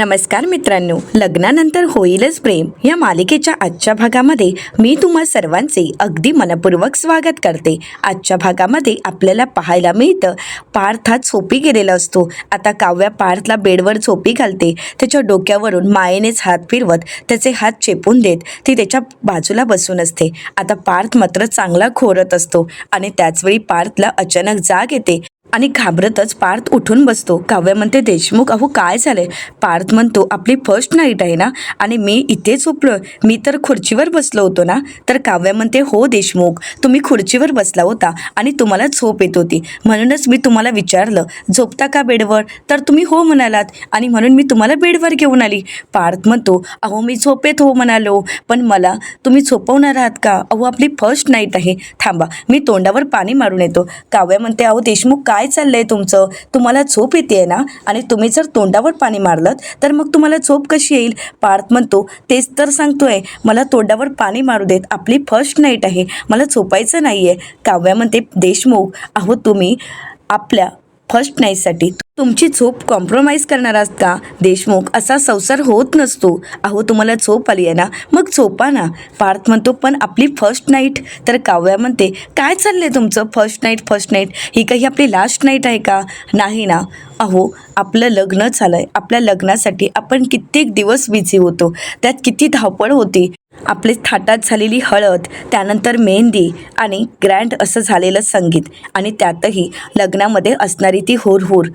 नमस्कार मित्रांनो, लग्नानंतर होईलच प्रेम या मालिकेच्या आजच्या भागामध्ये मी तुम्हा सर्वांचे अगदी मनपूर्वक स्वागत करते। आजच्या भागामध्ये आपल्याला पाहायला मिळतं पार्थ हा झोपी गेलेला असतो। आता काव्या पार्थला बेडवर झोपी घालते। त्याच्या डोक्यावरून मायेनेच हात फिरवत त्याचे हात चेपून देत ती त्याच्या बाजूला बसून असते। आता पार्थ मात्र चांगला खोरत असतो आणि त्याचवेळी पार्थला अचानक जाग येते आणि घाबरतच पार्थ उठून बसतो। काव्या म्हणते, देशमुख अहो काय झालंय? पार्थ म्हणतो, आपली फर्स्ट नाईट आहे ना आणि मी इथे झोपलोय, मी तर खुर्चीवर बसलो होतो ना। तर काव्या म्हणते, हो देशमुख, तुम्ही खुर्चीवर बसला होता आणि तुम्हाला झोप येत होती, म्हणूनच मी तुम्हाला विचारलं झोपता का बेडवर, तर तुम्ही हो म्हणालात आणि म्हणून मी तुम्हाला बेडवर घेऊन आली। पार्थ म्हणतो, अहो मी झोपेत हो म्हणालो, पण मला तुम्ही झोपवणार आहात का? अहो आपली फर्स्ट नाईट आहे, थांबा मी तोंडावर पाणी मारून येतो। काव्या म्हणते, अहो देशमुख काय चाललंय तुमचं? तुम्हाला झोप येते ना आणि तुम्ही जर तोंडावर पाणी मारलं तर मग तुम्हाला झोप कशी येईल? पार्थ म्हणतो, तेच तर सांगतोय, मला तोंडावर पाणी मारू देत, आपली फर्स्ट नाईट आहे, मला झोपायचं नाहीये। काव्या म्हणते, देशमुख अहो तुम्ही आपल्या फर्स्ट नाईटसाठी तुमची झोप कॉम्प्रोमाइज करणार आहात का? देशमुख, असा संसार होत नसतो। अहो तुम्हाला झोप आली आहे ना, मग झोपा ना। पार्थ म्हणतो, पण आपली फर्स्ट नाईट। तर काव्या म्हणते, काय चाललंय तुमचं? फर्स्ट नाईट ही काही आपली लास्ट नाईट आहे का? नाही ना। अहो आपलं लग्न झालंय, आपल्या लग्नासाठी आपण कित्येक दिवस बिझी होतो, त्यात किती धावपळ होती। आपली थाटात झालेली हळद, त्यानंतर मेहंदी आणि ग्रँड असं झालेलं संगीत, आणि त्यातही लग्नामध्ये असणारी ती हुरहुर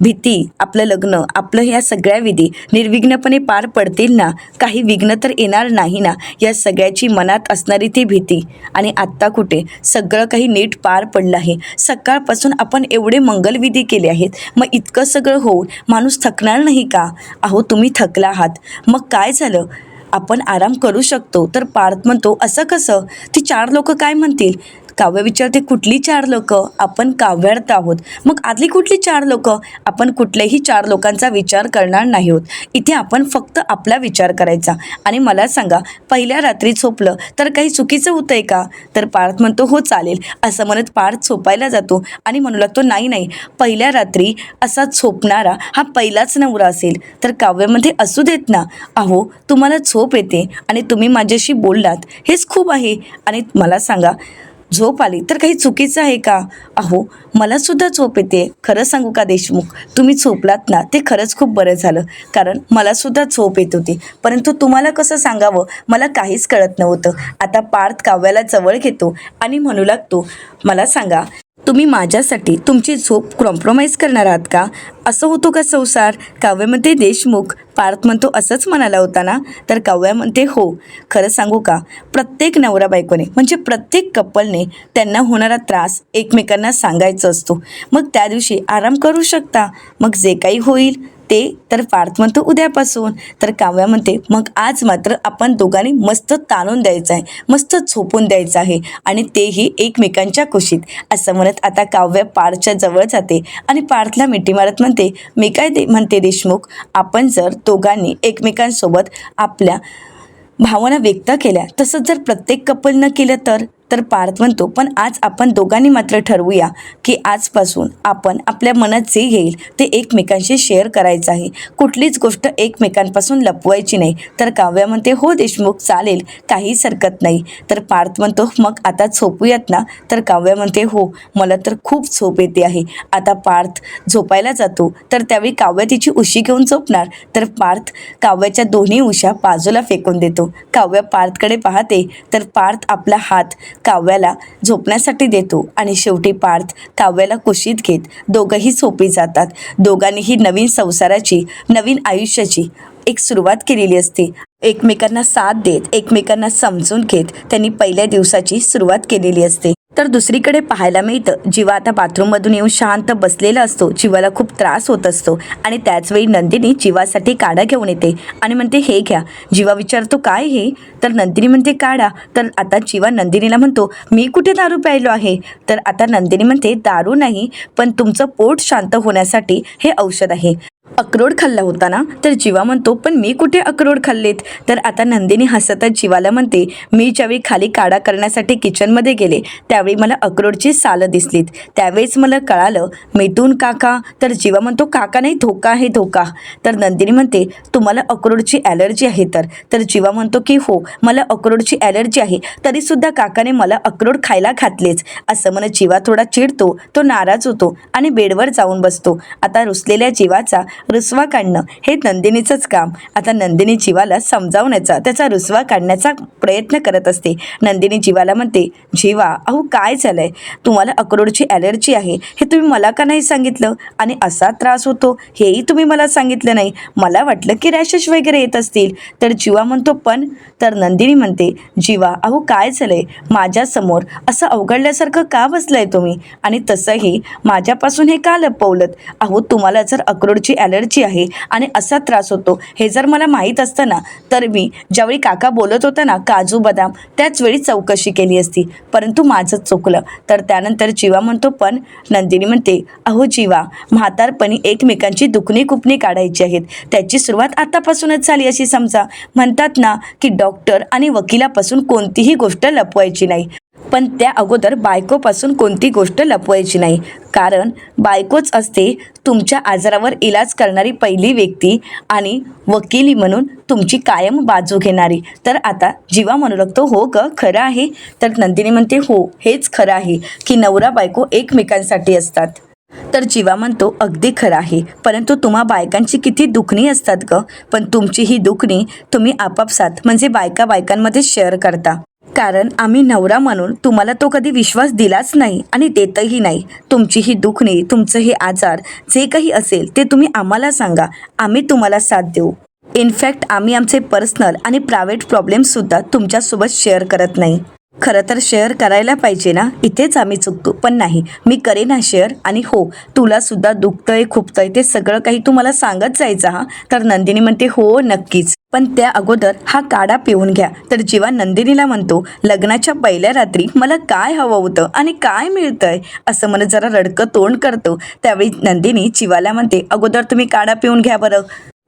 भीती, आपलं लग्न, आपलं ह्या सगळ्या विधी निर्विघ्नपणे पार पडतील ना, काही विघ्न तर येणार नाही ना, या सगळ्याची मनात असणारी ती भीती। आणि आत्ता कुठे सगळं काही नीट पार पडलं आहे। सकाळपासून आपण एवढे मंगलविधी केले आहेत, मग इतकं सगळं होऊन माणूस थकणार नाही का? अहो तुम्ही थकला आहात, मग काय झालं, आपण आराम करू शकतो। तर पार्थ म्हणतो, असं कसं? ती 4 लोक काय म्हणतील? काव्य विचारते, कुठली 4 लोक? आपण काव्यार्थ आहोत, मग आदली कुठली 4 लोक? आपण कुठल्याही 4 लोकांचा विचार करणार नाही आहोत, इथे आपण फक्त आपला विचार करायचा। आणि मला सांगा, पहिल्या रात्री झोपलं तर काही चुकीचं होतंय का? तर पार्थ म्हणतो, हो चालेल, असं म्हणत पार्थ झोपायला जातो आणि म्हणू लागतो, नाही, पहिल्या रात्री असा झोपणारा हा पहिलाच नवरा असेल। तर काव्यामध्ये असू देत ना, अहो तुम्हाला झोप येते आणि तुम्ही माझ्याशी बोललात, हेच खूप आहे। आणि मला सांगा, झोप आली तर काही चुकीचं आहे का? अहो मला सुद्धा झोप येते, खरं सांगू का देशमुख, तुम्ही झोपलात ना ते खरंच खूप बरं झालं, कारण मला सुद्धा झोप येत होती, परंतु तुम्हाला कसं सांगावं मला काहीच कळत नव्हतं। आता पार्थ काव्याला जवळ घेतो आणि म्हणू लागतो, मला सांगा, तुम्ही माझ्यासाठी तुमची झोप कॉम्प्रोमाइज करणार आहात का? असं होतो का संसार? काव्य म्हणते, देशमुख, पार्थ म्हणतो, असंच म्हणाला होता ना? तर काव्या म्हणते, हो, खरं सांगू का, प्रत्येक नवरा बायकोने म्हणजे प्रत्येक कपलने त्यांना होणारा त्रास एकमेकांना सांगायचा असतो, मग त्या दिवशी आराम करू शकता, मग जे काही होईल ते। तर पार्थ म्हणतो, उद्यापासून। तर काव्या म्हणते, मग आज मात्र आपण दोघांनी मस्त ताणून द्यायचं आहे, मस्त झोपून द्यायचं आहे, आणि तेही एकमेकांच्या कुशीत। असं म्हणत आता काव्या पार्थच्या जवळ जाते आणि पार्थला मिठी मारत म्हणते, मी काय म्हणते देशमुख, आपण जर दोघांनी एकमेकांसोबत आपल्या भावना व्यक्त केल्या, तसंच जर प्रत्येक कपलनं केलं तर पार्थ म्हणतो, पण आज आपण दोघांनी मात्र ठरवूया की आजपासून आपण आपल्या मनात जे येईल ते एकमेकांशी शेअर करायचं आहे, कुठलीच गोष्ट एकमेकांपासून लपवायची नाही। तर काव्या म्हणते, हो देशमुख, चालेल, काहीच हरकत नाही। तर पार्थ म्हणतो, मग आता झोपूयात ना? तर काव्या म्हणते, हो, मला तर खूप झोप येते आहे। आता पार्थ झोपायला जातो, तर त्यावेळी काव्या तिची उशी घेऊन झोपणार, तर पार्थ काव्याच्या दोन्ही उशा बाजूला फेकून देतो। काव्या पार्थकडे पाहते, तर पार्थ आपला हात काव्याला झोपण्यासाठी देतो आणि शेवटी पार्थ काव्याला कुशीत घेत दोघंही झोपी जातात। दोघांनीही नवीन संसाराची, नवीन आयुष्याची एक सुरुवात केलेली असते। एकमेकांना साथ देत, एकमेकांना समजून घेत त्यांनी पहिल्या दिवसाची सुरुवात केलेली असते। तर दुसरीकडे पाहायला मिळतं, जीवा आता बाथरूममधून येऊन शांत बसलेला असतो, जीवाला खूप त्रास होत असतो, आणि त्याचवेळी नंदिनी जीवासाठी काढा घेऊन येते आणि म्हणते, हे घ्या। जीवा विचारतो, काय हे? तर नंदिनी म्हणते, काढा। तर आता जीवा नंदिनीला म्हणतो, मी कुठे दारू प्यायलो आहे? तर आता नंदिनी म्हणते, दारू नाही, पण तुमचं पोट शांत होण्यासाठी हे औषध आहे। अक्रोड खाल्ला होता ना? तर जीवा म्हणतो, पण मी कुठे अक्रोड खाल्लेत? तर आता नंदिनी हसतच जीवाला म्हणते, मी ज्यावेळी खाली काढा करण्यासाठी किचनमध्ये गेले त्यावेळी मला अक्रोडची सालं दिसलीत. त्यावेळेस मला कळालं मिथून काका. तर जीवा म्हणतो, काका नाही, धोका आहे, धोका. तर नंदिनी म्हणते, तुम्हाला अक्रोडची ॲलर्जी आहे तर जीवा म्हणतो की हो, मला अक्रोडची ॲलर्जी आहे, तरीसुद्धा काकाने मला अक्रोड खायला घातलेच. असं म्हणत जीवा थोडा चिडतो, तो नाराज होतो आणि बेडवर जाऊन बसतो. आता रुसलेल्या जीवाचा रुसवा काढणं हे नंदिनीचंच काम. आता नंदिनी जीवाला समजावण्याचा, त्याचा रुसवा काढण्याचा प्रयत्न करत असते. नंदिनी जीवाला म्हणते, जीवा अहो काय झालंय? तुम्हाला अक्रोडची ॲलर्जी आहे हे तुम्ही मला का नाही सांगितलं? आणि असा त्रास होतो हेही तुम्ही मला सांगितलं नाही. मला वाटलं की रॅशेस वगैरे येत असतील. तर जीवा म्हणतो पण. तर नंदिनी म्हणते, जीवा अहो काय झालंय? माझ्यासमोर असं अवघडल्यासारखं का बसलंय तुम्ही? आणि तसंही माझ्यापासून हे का लपवलंत? अहो तुम्हाला जर अक्रोडची ॲलर्जी आहे आणि असा त्रास होतो हे जर मला माहीत असतं ना, तर मी ज्यावेळी काका बोलत होता ना काजू बदाम, त्याच वेळी चौकशी केली असती. परंतु माझंच चुकलं. तर त्यानंतर जीवा म्हणतो पण. नंदिनी म्हणते, अहो जीवा, म्हातारपणी एकमेकांची दुखणी कुपणी काढायची आहेत, त्याची सुरुवात आतापासूनच झाली अशी समजा. म्हणतात ना की डॉक्टर आणि वकिलापासून कोणतीही गोष्ट लपवायची नाही, पण त्या अगोदर बायकोपासून कोणती गोष्ट लपवायची नाही. कारण बायकोच असते तुमच्या आजारावर इलाज करणारी पहिली व्यक्ती आणि वकिली म्हणून तुमची कायम बाजू घेणारी. तर आता जीवा म्हणू लागतो, हो ग खरं आहे. तर नंदिनी म्हणते, हो हेच खरं आहे की नवरा बायको एकमेकांसाठी असतात. तर जीवा म्हणतो, अगदी खरं आहे, परंतु तुम्हा बायकांची किती दुखणी असतात ग. पण तुमची ही दुखणी तुम्ही आपापसात म्हणजे बायका बायकांमध्ये शेअर करता. कारण आम्ही नवरा म्हणून तुम्हाला तो कधी विश्वास दिलाच नाही आणि देतही नाही. तुमची ही दुखणी, तुमचं हे आजार जे काही असेल ते तुम्ही आम्हाला सांगा, आम्ही तुम्हाला साथ देऊ. इनफॅक्ट आम्ही आमचे पर्सनल आणि प्रायव्हेट प्रॉब्लेम्ससुद्धा तुमच्यासोबत शेअर करत नाही. खरं तर शेअर करायला पाहिजे ना, इथेच आम्ही चुकतो. पण नाही, मी करेन ना शेअर. आणि हो, तुलासुद्धा दुखतंय खुपतंय ते सगळं काही तू मला सांगत जायचं हा. तर नंदिनी म्हणते, हो नक्कीच, पण त्या अगोदर हा काढा पिऊन घ्या. तर जीवा नंदिनीला म्हणतो, लग्नाच्या पहिल्या रात्री मला काय हवं होतं आणि काय मिळतंय असं म्हणत जरा रडकं तोंड करतो. त्यावेळी नंदिनी जीवाला म्हणते, अगोदर तुम्ही काढा पिऊन घ्या बरं.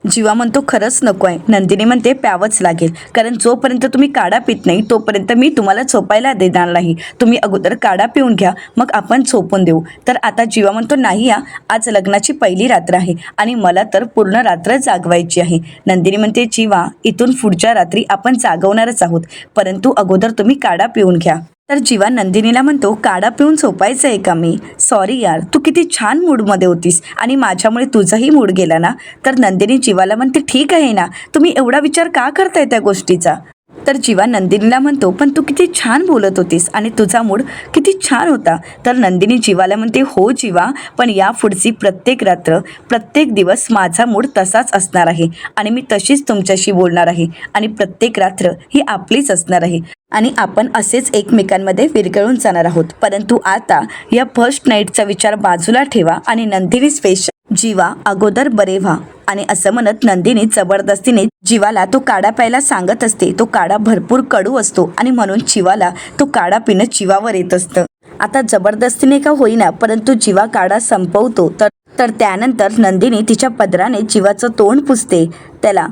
जीवा म्हणतो, खरंच नको आहे. नंदिनी म्हणते, प्यावंच लागेल, कारण जोपर्यंत तुम्ही काढा पित नाही तोपर्यंत मी तुम्हाला झोपायला देणार नाही. तुम्ही अगोदर काढा पिऊन घ्या, मग आपण झोपून देऊ. तर आता जीवा म्हणतो, नाही या, आज लग्नाची पहिली रात्र आहे आणि मला तर पूर्ण रात्र जागवायची आहे. नंदिनी म्हणते, जीवा इथून पुढच्या रात्री आपण जागवणारच आहोत, परंतु अगोदर तुम्ही काढा पिऊन घ्या. तर जीवा नंदिनीला म्हणतो, काढा पिऊन झोपायचं आहे का मी? सॉरी यार, तू किती छान मूडमध्ये होतीस आणि माझ्यामुळे तुझाही मूड गेला ना. तर नंदिनी जीवाला म्हणते, ठीक आहे ना, तुम्ही एवढा विचार का करताय त्या गोष्टीचा? तर जीवा नंदिनीला म्हणतो, पण तू किती छान बोलत होतीस आणि तुझा मूड किती छान होता. तर नंदिनी जीवाला म्हणते, हो जीवा, पण यापुढची प्रत्येक रात्र प्रत्येक दिवस माझा मूड तसाच असणार आहे आणि मी तशीच तुमच्याशी बोलणार आहे आणि प्रत्येक रात्र ही आपलीच असणार आहे आणि आपण असेच एकमेकांमध्ये विरघळून जाणार आहोत. परंतु आता या फर्स्ट नाईटचा विचार बाजूला ठेवा आणि नंदिनी स्पेशल जीवा अगोदर बरे व्हा. आणि असं म्हणत नंदिनी जबरदस्तीने जीवाला तो काढा प्यायला सांगत असते. तो काढा भरपूर कडू असतो आणि म्हणून जीवाला तो काढा पिणं जीवावर येत असतं. आता जबरदस्तीने का होईना, परंतु जीवा काढा संपवतो. तर त्यानंतर नंदिनी तिच्या पदराने जीवाचं तोंड पुसते, त्याला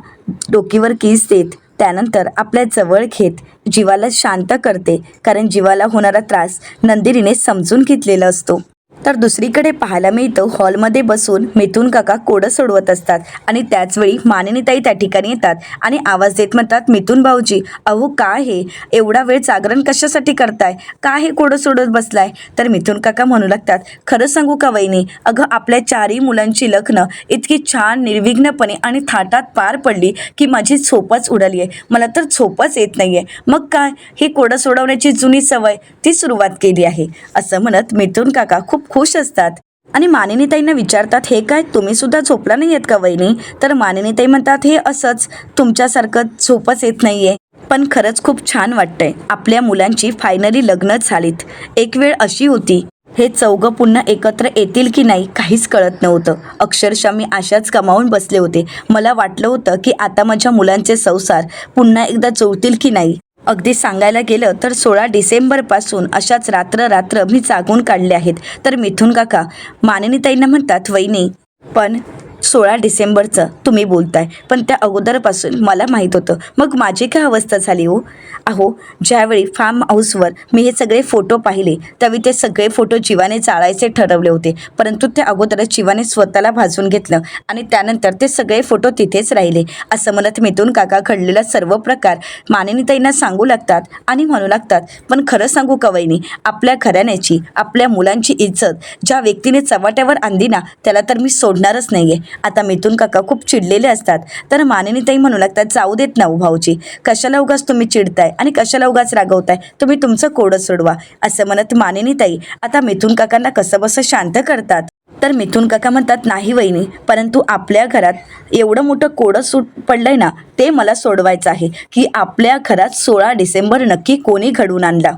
डोकीवर किस देत, त्यानंतर आपल्या जवळ घेत जीवाला शांत करते. कारण जीवाला होणारा त्रास नंदिनीने समजून घेतलेला असतो. तर दुसरीकडे पाहायला मिळतं, हॉलमध्ये बसून मिथून काका कोडं सोडवत असतात आणि त्याचवेळी मानिनीताई त्या ठिकाणी येतात आणि आवाज देत म्हणतात, मिथून भाऊजी अहो काय हे एवढा वेळ जागरण कशासाठी करताय? काय हे कोडं सोडत बसलाय? तर मिथून काका म्हणू लागतात, खरं सांगू का वहिनी, अगं आपल्या 4ही मुलांची लग्न इतकी छान निर्विघ्नपणे आणि थाटात पार पडली की माझी झोपच उडाली आहे. मला तर झोपच येत नाही आहे. मग काय, ही कोडं सोडवण्याची जुनी सवय ती सुरुवात केली आहे. असं म्हणत मिथून काका खूप खुश असतात आणि मानिनीताईंना विचारतात, हे काय तुम्ही सुद्धा झोपला नाही आहेत का वहिनी? तर मानिनीताई म्हणतात, हे असंच, तुमच्यासारखं झोपच येत नाहीये, पण खरंच खूप छान वाटतंय. आपल्या मुलांची फायनली लग्न झालीत. एक वेळ अशी होती, हे चौघं पुन्हा एकत्र येतील की नाही काहीच कळत नव्हतं. अक्षरशः मी आशाच गमावून बसले होते. मला वाटलं होतं की आता माझ्या मुलांचे संसार पुन्हा एकदा जुळतील की नाही. अगदी सांगायला गेलं तर 16 डिसेंबरपासून अशाच रात्र मी जागून काढले आहेत. तर मिथून काका मानिनीताईंना म्हणतात, वहिनी पण 16 डिसेंबरचं तुम्ही बोलताय, पण त्या अगोदरपासून मला माहीत होतं. मग माझी काय अवस्था झाली हो? अहो, ज्यावेळी फार्म हाऊसवर मी हे सगळे फोटो पाहिले त्यावेळी ते सगळे फोटो जीवाने जाळायचे ठरवले होते, परंतु त्या अगोदरच जीवाने स्वतःला भाजून घेतलं आणि त्यानंतर ते सगळे फोटो तिथेच राहिले. असं म्हणत मिथून काका घडलेला सर्व प्रकार मानिनीताईंना सांगू लागतात आणि म्हणू लागतात, पण खरं सांगू का वहिनी, आपल्या घराण्याची, आपल्या मुलांची इज्जत ज्या व्यक्तीने चव्हाट्यावर आणली ना, त्याला तर मी सोडणारच नाहीये. आता मिथून काका खूप चिडलेले असतात, तर मानिनीताई म्हणू लागतात, जाऊ देत ना भाऊजी, कशाला उगाच तुम्ही चिडताय आणि कशाला उगाच रागवताय, तुम्ही तुमचं कोडं सोडवा. असं म्हणत मानिनीताई आता मिथून काकांना कसं बसं शांत करतात. तर मिथून काका म्हणतात, नाही वहिनी, परंतु आपल्या घरात एवढं मोठं कोडं पडलंय ना, ते मला सोडवायचं आहे की आपल्या घरात 16 डिसेंबर नक्की कोणी घडवून आणला.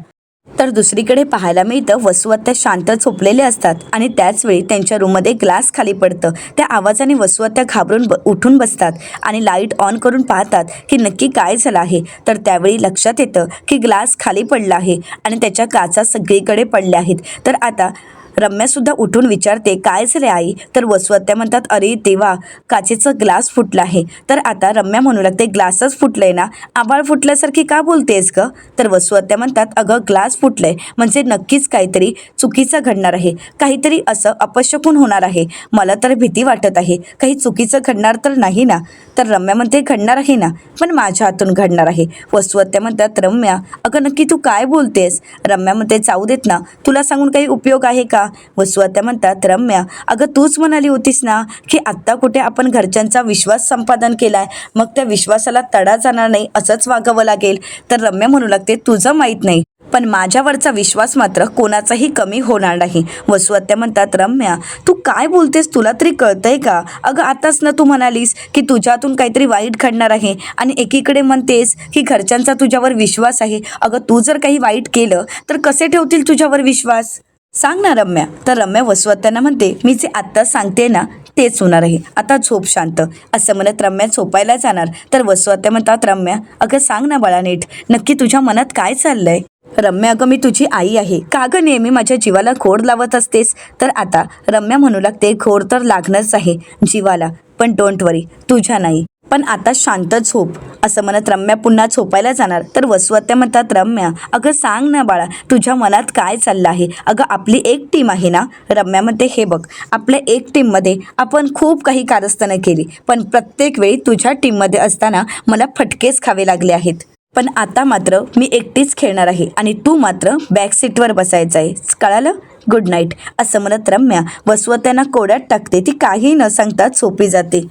तर दुसरीकडे पाहायला मिळतं वसुआत्या शांत झोपलेले असतात आणि त्याचवेळी त्यांच्या रूममध्ये ग्लास खाली पडतं. त्या आवाजाने वसुआत्या घाबरून उठून बसतात आणि लाईट ऑन करून पाहतात की नक्की काय झालं आहे. तर त्यावेळी लक्षात येतं की ग्लास खाली पडला आहे आणि त्याच्या काचा सगळीकडे पडल्या आहेत. तर आता रम्यासुद्धा उठून विचारते, काय झाले आई? तर वसुआत्या म्हणतात, अरे देवा, काचेचं ग्लास फुटलं आहे. तर आता रम्या म्हणू लागते, ग्लासच फुटलंय ना, आभाळ फुटल्यासारखी का बोलतेस ग? तर वसुआत्या म्हणतात, अगं ग्लास फुटलंय म्हणजे नक्कीच काहीतरी चुकीचं घडणार आहे, काहीतरी असं अपशकुन होणार आहे. मला तर भीती वाटत आहे, काही चुकीचं घडणार तर नाही ना? तर रम्या म्हणते, घडणार आहे ना, पण माझ्या हातून घडणार आहे. वसुआत्या म्हणतात, रम्या अगं नक्की तू काय बोलतेस? रम्या म्हणते, जाऊ देत ना, तुला सांगून काही उपयोग आहे का? वसुआत्या म्हणतात, रम्या अगं तूच म्हणाली होतीस ना की आत्ता कुठे आपण घरच्यांचा विश्वास संपादन केलाय, मग त्या विश्वासाला तडा जाणार नाही, असंच वागावं लागेल. तर रम्या म्हणू लागते, तुझं माहीत नाही, पण माझ्यावरचा विश्वास मात्र कोणाचाही कमी होणार नाही. वसुआत्या म्हणतात, रम्या तू काय बोलतेस, तुला तरी कळतंय का? अगं आताच ना तू म्हणालीस की तुझ्यातून काहीतरी वाईट घडणार आहे आणि एकीकडे म्हणतेस की घरच्यांचा तुझ्यावर विश्वास आहे. अगं तू जर काही वाईट केलं तर कसे ठेवतील तुझ्यावर विश्वास? सांग ना रम्या. तर रम्या वसुआत्यांना म्हणते, मी जे आत्ता सांगते ना तेच होणार आहे, आता झोप शांत. असं म्हणत रम्या झोपायला जाणार. तर वसुआत्या म्हणतात, रम्या अगं सांग ना बाळा नीट, नक्की तुझ्या मनात काय चाललंय? रम्या अगं मी तुझी आई आहे, का गं नेहमी माझ्या जीवाला घोर लावत असतेस? तर आता रम्या म्हणू लागते, घोर तर लागणंच आहे जीवाला, पण डोंट वरी, तुझ्या नाही, पण आता शांत झोप. असं म्हणत रम्या पुन्हा झोपायला जाणार. तर वसुआत्या म्हणतात, रम्या अगं सांग ना बाळा, तुझ्या मनात काय चाललं आहे? अगं आपली एक टीम आहे ना? रम्या म्हणते, हे बघ, आपल्या एक टीममध्ये आपण खूप काही कारस्थानं केली, पण प्रत्येक वेळी तुझ्या टीममध्ये असताना मला फटकेच खावे लागले आहेत. पण आता मात्र मी एकटीच खेळणार आहे आणि तू मात्र बॅक सीटवर बसायचं आहे, कळालं? Good night. असं म्हणत रम्या वसुआत्यांना कोड्यात टाकते. ती काही न सांगता झोपी जाते.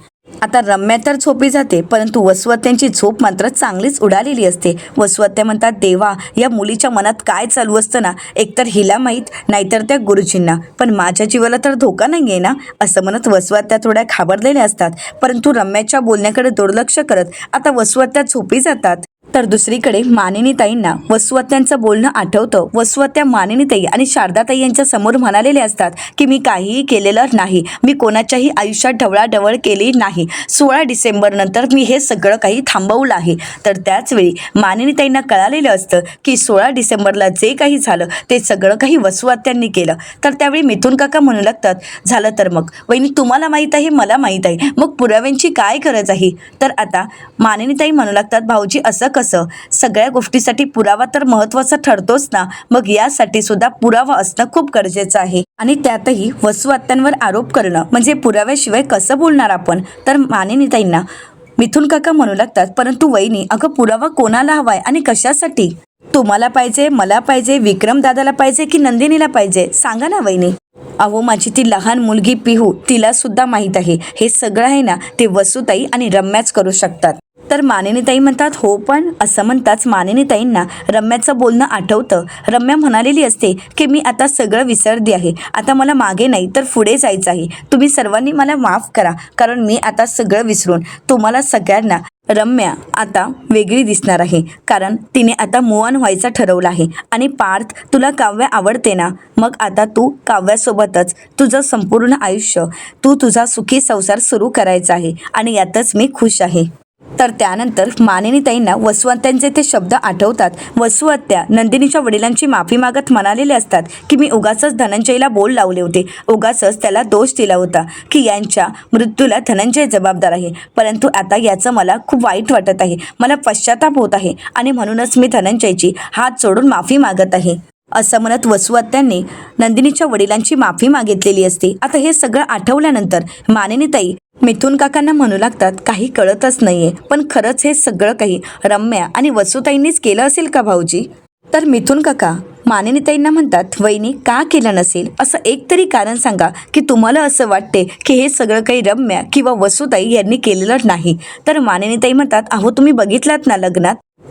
आता रम्या तर झोपी जाते, परंतु वसुआत्यांची झोप मात्र चांगलीच उडालेली असते. वसुआत्या म्हणतात, देवा, या मुलीच्या मनात काय चालू असतं ना, एकतर हिला माहीत, नाहीतर त्या गुरुजींना, पण माझ्या जीवाला तर धोका नाही आहे ना? असं म्हणत वसुआत्या थोड्या घाबरलेल्या असतात, परंतु रम्याच्या बोलण्याकडे दुर्लक्ष करत आता वसुआत्या झोपी जातात. तर दुसरीकडे मानिनीताईंना वसुआत्यांचं बोलणं आठवतं. वसुआत्या मानिनीताई आणि शारदाताई यांच्या समोर म्हणालेले असतात की मी काहीही केलेलं नाही, मी कोणाच्याही आयुष्यात ढवळाढवळ केली नाही, 16 डिसेंबर नंतर मी हे सगळं काही थांबवलं आहे. तर त्याचवेळी मानिनीताईंना कळालेलं असतं की 16 डिसेंबरला जे काही झालं ते सगळं काही वसुआत्यांनी केलं. तर त्यावेळी मिथून काका म्हणू लागतात, झालं तर मग वहिनी, तुम्हाला माहीत आहे, मला माहीत आहे, मग पुराव्यांची काय गरज आहे? तर आता मानिनीताई म्हणू लागतात, भाऊजी असं कसं? सगळ्या गोष्टीसाठी पुरावा तर महत्त्वाचा ठरतोच ना, मग यासाठी सुद्धा पुरावा असणं खूप गरजेचं आहे. आणि त्यातही वसुआत्यांवर आरोप करणं म्हणजे पुराव्याशिवाय कसं बोलणार आपण? तर मानिनीताईंना मिथून काका म्हणू लागतात, परंतु वहिनी अगं पुरावा कोणाला हवाय आणि कशासाठी? तुम्हाला पाहिजे, मला पाहिजे, विक्रम दादाला पाहिजे की नंदिनीला पाहिजे? सांगा ना वहिनी. अहो माझी ती लहान मुलगी पिहू, तिला सुद्धा माहीत आहे हे सगळं आहे ना, ते वसुताई आणि रम्याच करू शकतात. तर मानिनीताई म्हणतात, हो पण. असं म्हणताच मानिनीताईंना रम्याचं बोलणं आठवतं. रम्या म्हणालेली असते की मी आता सगळं विसरते आहे, आता मला मागे नाही तर पुढे जायचं आहे, तुम्ही सर्वांनी मला माफ करा, कारण मी आता सगळं विसरून तुम्हाला सगळ्यांना रम्या आता वेगळी दिसणार आहे, कारण तिने आता मूव ऑन व्हायचं ठरवलं आहे. आणि पार्थ, तुला काव्य आवडते ना, मग आता तू काव्यासोबतच तुझं संपूर्ण आयुष्य, तू तुझा सुखी संसार सुरू करायचा आहे आणि यातच मी खुश आहे. तर त्यानंतर मानिनीताईंना वसुआत्यांचे ते शब्द आठवतात. वसुआत्या नंदिनीच्या वडिलांची माफी मागत म्हणालेले असतात की मी उगाचच धनंजयला बोल लावले होते, उगाचच त्याला दोष दिला होता की यांच्या मृत्यूला धनंजय जबाबदार आहे. परंतु आता याचं मला खूप वाईट वाटत आहे, मला पश्चाताप होत आहे आणि म्हणूनच मी धनंजयची हात जोडून माफी मागत आहे असं म्हणत वसुआत्यांनी नंदिनीच्या वडिलांची माफी मागितलेली असते. आता हे सगळं आठवल्यानंतर मानिनीताई मिथुन काकांना म्हणू लागतात काही कळतच नाहीये, पण खरंच हे सगळं काही रम्या आणि वसुताईंनीच केलं असेल का भाऊजी? तर मिथुन काका मानिनीताईंना म्हणतात वहिनी का केलं नसेल असं एक तरी कारण सांगा की तुम्हाला असं वाटते की हे सगळं काही रम्या किंवा वसुताई यांनी केलेलं नाही. तर मानिनीताई म्हणतात अहो तुम्ही बघितलात ना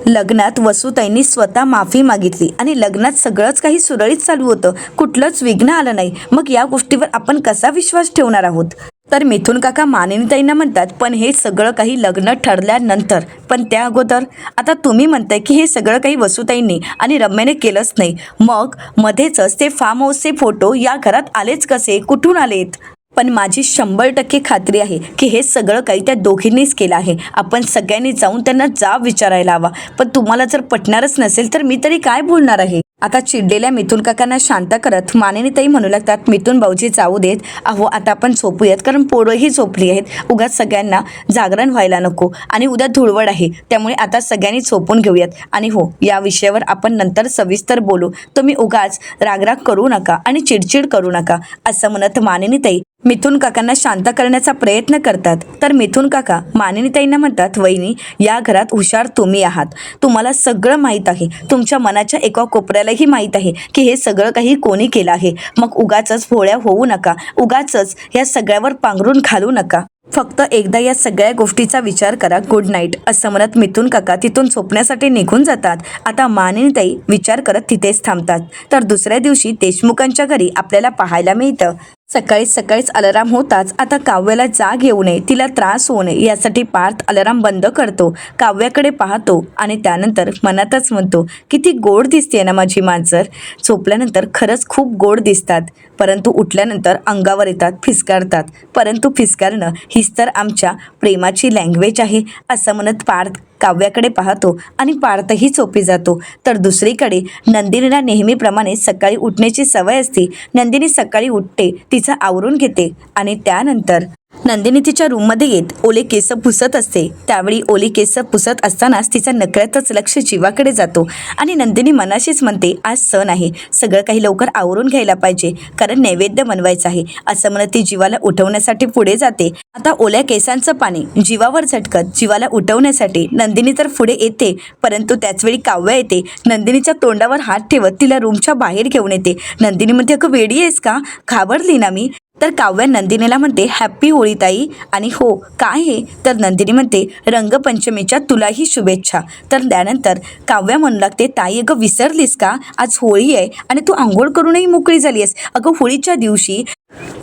लग्नात वसुताईंनी स्वतः माफी मागितली आणि लग्नात सगळंच काही सुरळीत चालू होतं, कुठलंच विघ्न आलं नाही, मग या गोष्टीवर आपण कसा विश्वास ठेवणार आहोत? तर मिथुन काका मानिनीताईंना म्हणतात पण हे सगळं काही लग्न ठरल्यानंतर, पण त्या अगोदर आता तुम्ही म्हणताय की हे सगळं काही वसुताईंनी आणि रम्याने केलंच नाही, मग मध्येच ते फार्म हाऊसचे फोटो या घरात आलेच कसे, कुठून आलेत? पण माझी 100% खात्री आहे की हे सगळं काही त्या दोघींनीच केलं आहे. आपण सगळ्यांनी जाऊन त्यांना जाब विचारायला हवा. पण तुम्हाला जर पटणारच नसेल तर मी तरी काय बोलणार आहे? आता चिडलेल्या मिथुन काकांना शांत करत मानिनीताई म्हणू लागतात मिथुन भाऊजी जाऊ देत, अहो आता आपण झोपूयात कारण पोरंही झोपली आहेत, उगाच सगळ्यांना जागरण व्हायला नको आणि उद्या धुळवड आहे, त्यामुळे आता सगळ्यांनी झोपून घेऊयात. आणि हो या विषयावर आपण नंतर सविस्तर बोलू, तुम्ही उगाच रागराग करू नका आणि चिडचिड करू नका असं म्हणत मानिनीताई मिथुन काकांना शांत करण्याचा प्रयत्न करतात. तर मिथुन काका मानिनीताईंना म्हणतात वहिनी या घरात हुशार तुम्ही आहात, तुम्हाला सगळं माहीत आहे, तुमच्या मनाच्या एका कोपऱ्यालाही माहीत आहे की हे सगळं काही कोणी केलं आहे, मग उगाचच भोळ्या होऊ नका, उगाचच या सगळ्यावर पांघरून घालू नका, फक्त एकदा या सगळ्या गोष्टीचा विचार करा, गुड नाईट असं म्हणत मिथुन काका तिथून झोपण्यासाठी निघून जातात. आता मानिनीताई विचार करत तिथेच थांबतात. तर दुसऱ्या दिवशी देशमुखांच्या घरी आपल्याला पाहायला मिळतं सकाळीच अलाराम होताच आता काव्याला जाग येऊ नये, तिला त्रास होऊ नये यासाठी पार्थ अलाराम बंद करतो, काव्याकडे पाहतो आणि त्यानंतर मनातच म्हणतो किती गोड दिसते ना माझी मांजर. झोपल्यानंतर खरंच खूप गोड दिसतात, परंतु उठल्यानंतर अंगावर येतात, फिसकारतात, परंतु फिसकारणं हीच तर आमच्या प्रेमाची लँग्वेज आहे असं म्हणत पार्थ काव्याकडे पाहतो आणि पार्थही झोपी जातो. तर दुसरीकडे नंदिनीला नेहमीप्रमाणे सकाळी उठण्याची सवय असते. नंदिनी सकाळी उठते, तिचं आवरून घेते आणि त्यानंतर नंदिनी तिच्या रूममध्ये येत ओले केस पुसत असते. त्यावेळी ओली केस पुसत असतानाच तिचा नकळतच लक्ष जीवाकडे जातो आणि नंदिनी मनाशीच म्हणते आज सण आहे, सगळं काही लवकर आवरून घ्यायला पाहिजे कारण नैवेद्य बनवायचं आहे असं म्हणत ती जीवाला उठवण्यासाठी पुढे जाते. आता ओल्या केसांचं पाणी जीवावर झटकत जीवाला उठवण्यासाठी नंदिनी तर पुढे येते, परंतु त्याचवेळी काव्या येते. नंदिनीच्या तोंडावर हात ठेवत तिला रूमच्या बाहेर घेऊन येते. नंदिनी म्हणते अगं वेडी आहेस का, घाबरली ना मी? तर काव्या नंदिनीला म्हणते हॅप्पी होळी ताई. आणि हो काय हे, तर नंदिनी म्हणते रंगपंचमीच्या तुलाही शुभेच्छा. तर त्यानंतर काव्या म्हणू लागते ताई अगं विसरलीस का, आज होळी आहे आणि तू आंघोळ करूनही मोकळी झाली आहेस. अगं होळीच्या दिवशी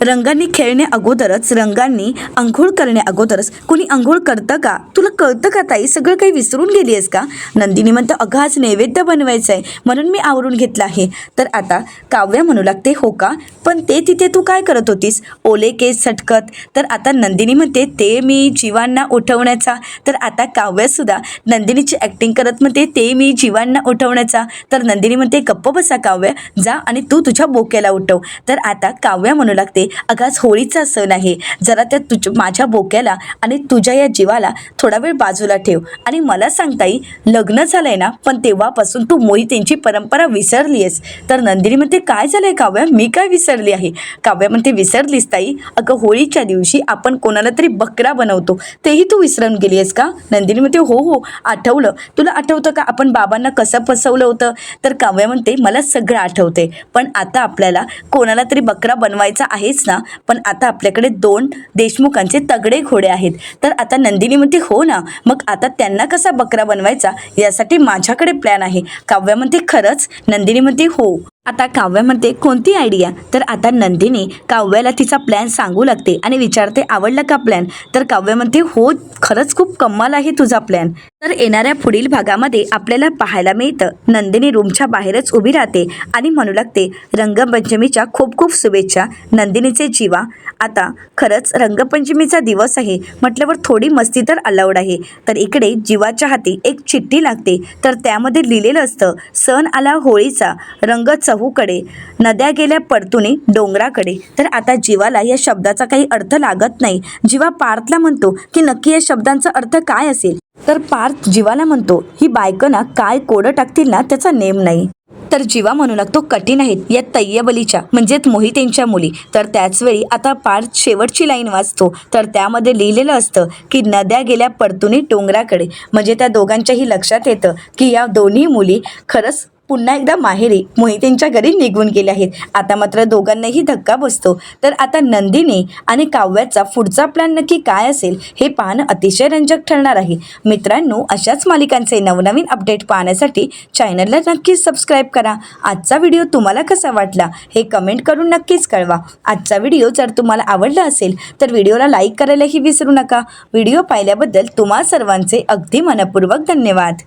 रंगांनी खेळण्या अगोदरच, रंगांनी आंघोळ करण्या अगोदरच कोणी आंघोळ करतं का, तुला कळतं का ताई, सगळं काही विसरून गेली आहेस का? नंदिनी म्हणतं अगं आज नैवेद्य बनवायचं आहे म्हणून मी आवरून घेतलं आहे. तर आता काव्या म्हणू लागते हो का, पण ते तिथे तू काय करत होतीस ओले केस झटकत? तर आता नंदिनी म्हणते ते मी जीवांना उठवण्याचा. तर आता काव्यासुद्धा नंदिनीची ॲक्टिंग करत म्हणते ते मी जीवांना उठवण्याचा. तर नंदिनी म्हणते गप्प बसा काव्या, जा आणि तू तुझ्या बोक्याला उठव. तर आता काव्या म्हणू लागते अगं आज होळीचा सण आहे, जरा त्या माझ्या बोक्याला आणि तुझ्या या जीवाला थोडा वेळ बाजूला ठेव. आणि मला सांगताई लग्न झालंय ना, पण तेव्हापासून तू मोहितेंची परंपरा विसरली आहेस. तर नंदिनी म्हणते काय झालंय काव्या, मी काय विसरली आहे? काव्या म्हणते विसरलीस ताई, अगं होळीच्या दिवशी आपण कोणाला तरी बकरा बनवतो, तेही तू विसरून गेली आहेस का? नंदिनी म्हणते हो आठवलं, तुला आठवतं का आपण बाबांना कसं फसवलं होतं? तर काव्या म्हणते मला सगळं आठवते, पण आता आपल्याला कोणाला तरी बकरा बनवायचा आहेच ना, पण आता आपल्याकडे 2 देशमुखांचे तगडे घोडे आहेत. तर आता नंदिनी म्हणते हो ना, मग आता त्यांना कसा बकरा बनवायचा यासाठी माझ्याकडे प्लॅन आहे. काव्या म्हणते खरंच? नंदिनी म्हणते हो. आता काव्यामध्ये कोणती आयडिया? तर आता नंदिनी काव्याला तिचा प्लॅन सांगू लागते आणि विचारते, आवडला का प्लॅन? तर काव्य म्हणते, हो खरंच खूप कमाल आहे तुझा प्लॅन. तर येणाऱ्या पुढील भागामध्ये आपल्याला पाहायला मिळतं, नंदिनी रूमच्या बाहेरच उभी राहते आणि म्हणू लागते, रंगपंचमीच्या खूप खूप शुभेच्छा नंदिनीचे जीवा. आता खरंच रंगपंचमीचा दिवस आहे म्हटल्यावर थोडी मस्ती तर अलाउड आहे. तर इकडे जीवाच्या हाती एक चिठ्ठी लागते. तर त्यामध्ये लिहिलेलं असतं, सण आला होळीचा, रंग चहूकडे, नद्या गेल्या परतुनी डोंगराकडे. तर आता जीवाला या शब्दाचा काही अर्थ लागत नाही. जीवा पार्थला म्हणतो की नक्की या शब्दांचा अर्थ काय असेल. तर पार्थ जीवाला म्हणतो, ही बायकं ना काय कोडं टाकतील ना त्याचा नेम नाही. तर जीवा म्हणू लागतो, कठीण आहेत या तय्यबलीच्या म्हणजेच मोहितेंच्या मुली. तर त्याचवेळी आता पार्थ शेवटची लाईन वाचतो. तर त्यामध्ये लिहिलेलं असतं की नद्या गेल्या परतुनी डोंगराकडे. म्हणजे त्या दोघांच्याही लक्षात येतं की या दोन्ही मुली खरंच पुन्हा एकदा माहेरी मोहितेंच्या घरी निघून गेल्या आहेत. आता मात्र दोघांनाही धक्का बसतो. तर आता नंदिनी आणि काव्याचा पुढचा प्लॅन नक्की काय असेल हे पाहणं अतिशय रंजक ठरणार आहे. मित्रांनो, अशाच मालिकांचे नवनवीन अपडेट पाहण्यासाठी चॅनलला नक्कीच सबस्क्राईब करा. आजचा व्हिडिओ तुम्हाला कसा वाटला हे कमेंट करून नक्कीच कळवा. आजचा व्हिडिओ जर तुम्हाला आवडला असेल तर व्हिडिओला लाईक करायलाही विसरू नका. व्हिडिओ पाहिल्याबद्दल तुम्हा सर्वांचे अगदी मनपूर्वक धन्यवाद.